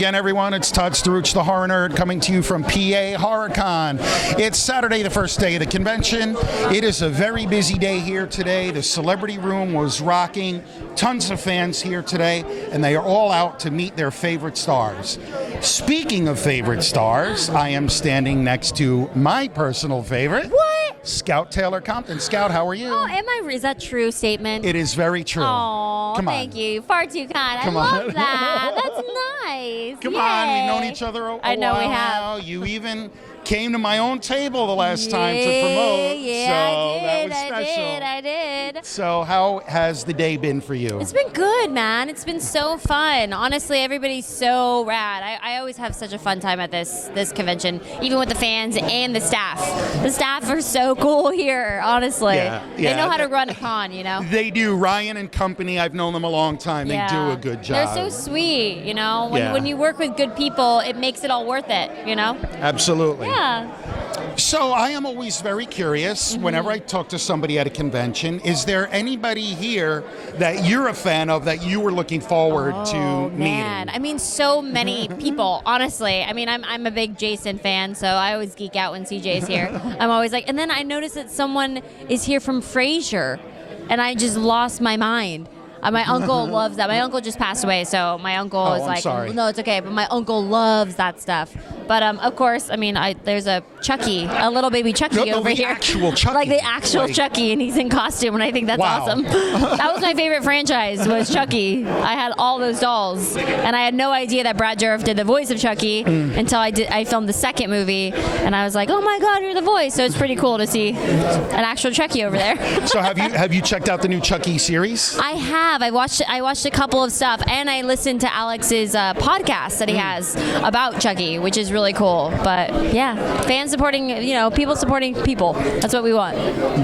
again, everyone. It's Todd Staruch, the Horror Nerd, coming to you from PA HorrorCon. It's Saturday, the first day of the convention. It is a very busy day here today. The Celebrity Room was rocking. Tons of fans here today, and they are all out to meet their favorite stars. Speaking of favorite stars, I am standing next to my personal favorite. What? Scout Taylor Compton. Scout, how are you? Oh, is that a true statement? It is very true. Oh, thank you. Far too kind. Come I on. love that. That's nice. Come Yay. on, we've known each other a I know while we have. now. You even came to my own table the last time to promote. Yeah, so I did. that was special. I did. So how has the day been for you? It's been good, man. It's been so fun. Honestly, everybody's so rad. I always have such a fun time at this convention, even with the fans and the staff. The staff are so cool here, honestly. Yeah. They know how to run a con, you know? They do. Ryan and company, I've known them a long time. They do a good job. They're so sweet, you know? When you work with good people, it makes it all worth it, you know? Absolutely. Yeah. So I am always very curious whenever I talk to somebody at a convention, is there anybody here that you're a fan of that you were looking forward to man. meeting? I mean, so many people, honestly. I mean, I'm a big Jason fan, so I always geek out when CJ's here. I'm always like, and then I noticed that someone is here from Frasier, and I just lost my mind. My uncle loves that. My uncle just passed away, so my uncle is I'm like, sorry. no, it's okay. But my uncle loves that stuff. But of course, I mean, there's a Chucky, a little baby Chucky over the here. Actual Chucky. Like the actual Chucky, and he's in costume, and I think that's awesome. That was my favorite franchise, was Chucky. I had all those dolls, and I had no idea that Brad Dourif did the voice of Chucky until I filmed the second movie, and I was like, oh my God, you're the voice. So it's pretty cool to see an actual Chucky over there. So have you checked out the new Chucky series? I have. I watched a couple of stuff, and I listened to Alex's podcast that he has about Chucky, which is really cool. But yeah, fans supporting, people supporting people. That's what we want.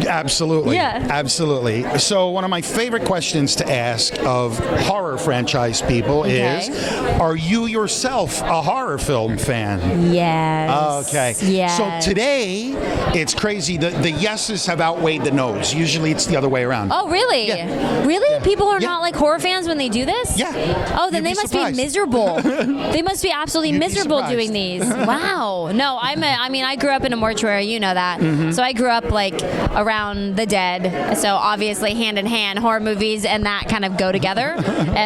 Absolutely. Yeah. Absolutely. So one of my favorite questions to ask of horror franchise people is, are you yourself a horror film fan? Yes. Okay. Yes. So today, it's crazy. The yeses have outweighed the no's. Usually it's the other way around. Oh, really? Yeah. Really? Yeah. People are Yeah. not like horror fans when they do this? Yeah. Oh, then You'd they be must surprised. be miserable. They must be absolutely You'd be miserable surprised. doing these. Wow. No, I grew up in a mortuary, you know that. So I grew up like around the dead. So obviously hand in hand, horror movies and that kind of go together.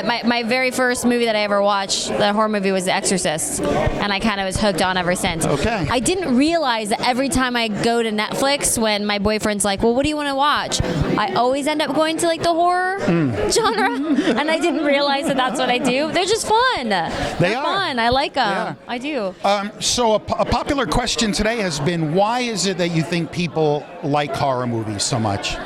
My very first movie that I ever watched, the horror movie, was The Exorcist. And I kind of was hooked on ever since. Okay. I didn't realize that every time I go to Netflix, when my boyfriend's like, well, what do you want to watch? I always end up going to like the horror genre. And I didn't realize that that's what I do. They're just fun. They're are. fun. I like them. Yeah. I do. So a popular question today has been, why is it that you think people like horror movies so much?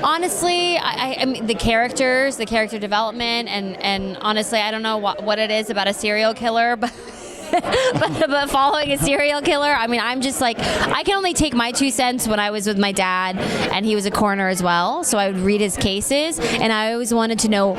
Honestly, I mean, the characters, the character development, and honestly, I don't know what it is about a serial killer, but but following a serial killer, I mean, I'm just like, I can only take my 2 cents when I was with my dad, and he was a coroner as well, so I would read his cases, and I always wanted to know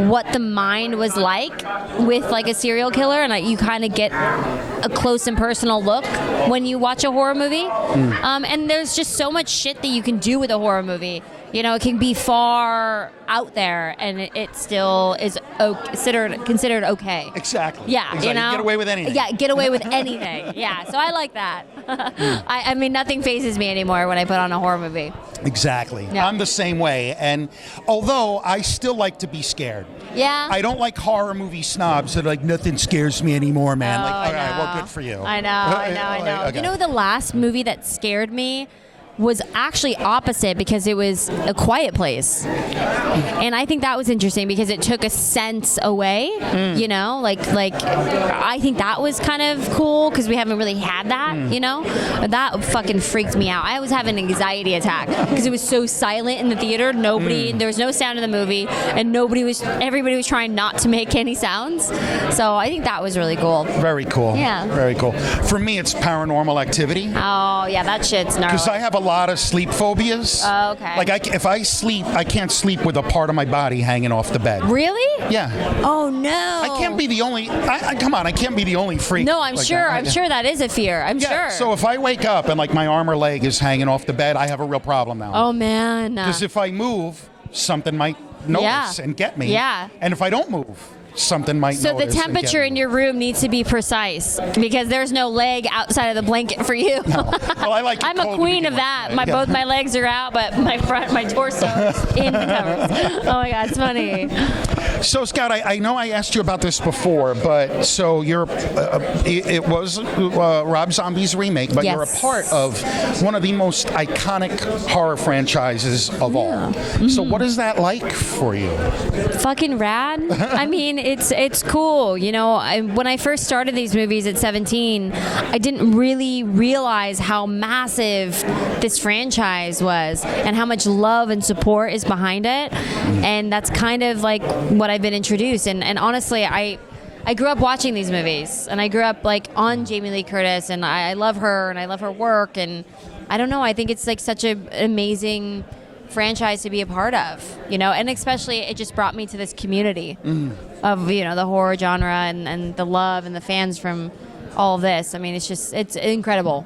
what the mind was like with like a serial killer, and you kind of get a close and personal look when you watch a horror movie. And there's just so much shit that you can do with a horror movie. It can be far out there, and it still is considered okay. Exactly. Yeah, exactly. Get away with anything. Yeah, get away with anything. Yeah, so I like that. I mean, nothing phases me anymore when I put on a horror movie. Exactly. Yeah. I'm the same way. And although I still like to be scared. Yeah. I don't like horror movie snobs that are like, nothing scares me anymore, man. Oh, like, all I right, well, know. good for you. I know. Okay. You know, the last movie that scared me was actually opposite, because it was A Quiet Place. And I think that was interesting because it took a sense away, like I think that was kind of cool because we haven't really had that, That fucking freaked me out. I was having an anxiety attack because it was so silent in the theater. There was no sound in the movie, and everybody was trying not to make any sounds. So I think that was really cool. Very cool. Yeah. Very cool. For me, it's Paranormal Activity. Oh, yeah, that shit's gnarly. Because I have a lot of sleep phobias. Oh, okay. Like if I sleep, I can't sleep with a part of my body hanging off the bed. Really? Yeah. Oh, no. I can't be the only. Come on, I can't be the only freak. No, I'm like sure. that. I'm sure that is a fear. I'm sure. So if I wake up and like my arm or leg is hanging off the bed, I have a real problem now. Oh, man. Because if I move, something might notice and get me. Yeah. And if I don't move, something might So the notice and temperature get- in your room needs to be precise because there's no leg outside of the blanket for you. Well, I like it I'm a cold to queen begin of that. with. My Yeah. both my legs are out, but my torso is in the covers. Oh my God, it's funny. So, Scout, I know I asked you about this before, but so you're it was Rob Zombie's remake, but you're a Yes. part of one of the most iconic horror franchises of all. So, what is that like for you? Fucking rad. I mean, it's cool. You know, when I first started these movies at 17, I didn't really realize how massive this franchise was and how much love and support is behind it. And that's kind of like what I've been introduced. And honestly, I grew up watching these movies, and I grew up like on Jamie Lee Curtis, and I love her, and I love her work, and I don't know, I think it's like such an amazing franchise to be a part of, you know, and especially it just brought me to this community of, you know, the horror genre and the love and the fans from all of this. I mean, it's incredible.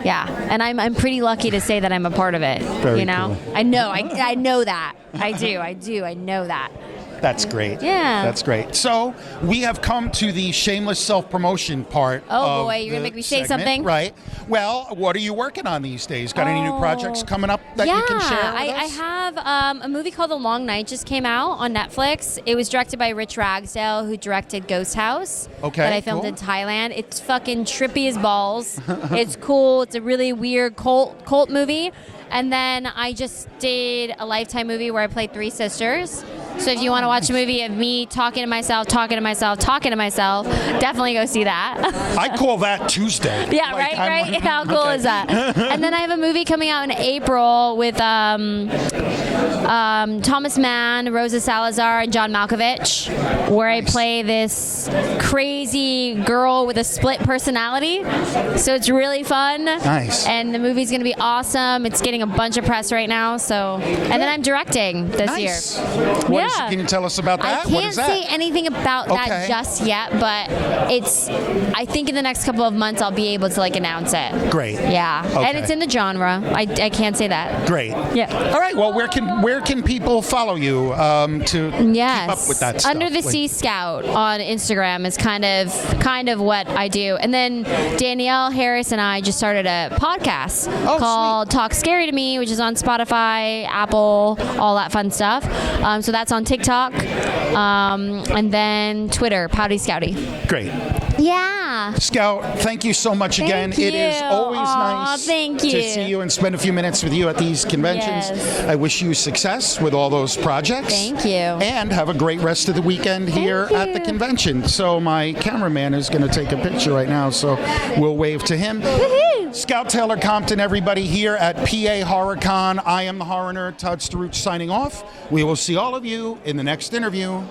Yeah, and I'm pretty lucky to say that I'm a part of it. Very you know, cool. I know that. I know that. That's great. Yeah. That's great. So we have come to the shameless self-promotion part. Oh of boy, you're gonna the make me say segment, something? right? Well, what are you working on these days? Got any new projects coming up that you can share with I us? have a movie called The Long Night just came out on Netflix. It was directed by Rich Ragsdale, who directed Ghost House. Okay, That I filmed cool. in Thailand. It's fucking trippy as balls. It's cool. It's a really weird cult movie. And then I just did a Lifetime movie where I played three sisters. So if you want to watch a movie of me talking to myself, definitely go see that. I call that Tuesday. Yeah, Like, right. How cool okay. is that? And then I have a movie coming out in April with Thomas Mann, Rosa Salazar, and John Malkovich, where I play this crazy girl with a split personality. So it's really fun. Nice. And the movie's going to be awesome. It's getting a bunch of press right now. So, and then I'm directing this Nice. year. What is- Yeah. can you tell us about that? I What can't is that? say anything about Okay. that just yet, but I think in the next couple of months I'll be able to like announce it. Great. Yeah. Okay. And it's in the genre. I can't say that. Great. Yeah. All right. Well, where can people follow you to Yes. keep up with that stuff? Under the Sea Scout on Instagram is kind of what I do. And then Danielle Harris and I just started a podcast called Talk Scary to Me, which is on Spotify, Apple, all that fun stuff. So that's on TikTok. And then Twitter, Pouty Scouty. Great. Yeah. Scout, thank you so much again. Thank It is you. always Aw, nice thank to you. see you and spend a few minutes with you at these conventions. Yes. I wish you success with all those projects. Thank you. And have a great rest of the weekend here at the you. convention. So my cameraman is going to take a picture right now, so we'll wave to him. Woohoo. Scout Taylor Compton, everybody here at PA HorrorCon. I am the Horror Nerd, Todd Staruch signing off. We will see all of you in the next interview.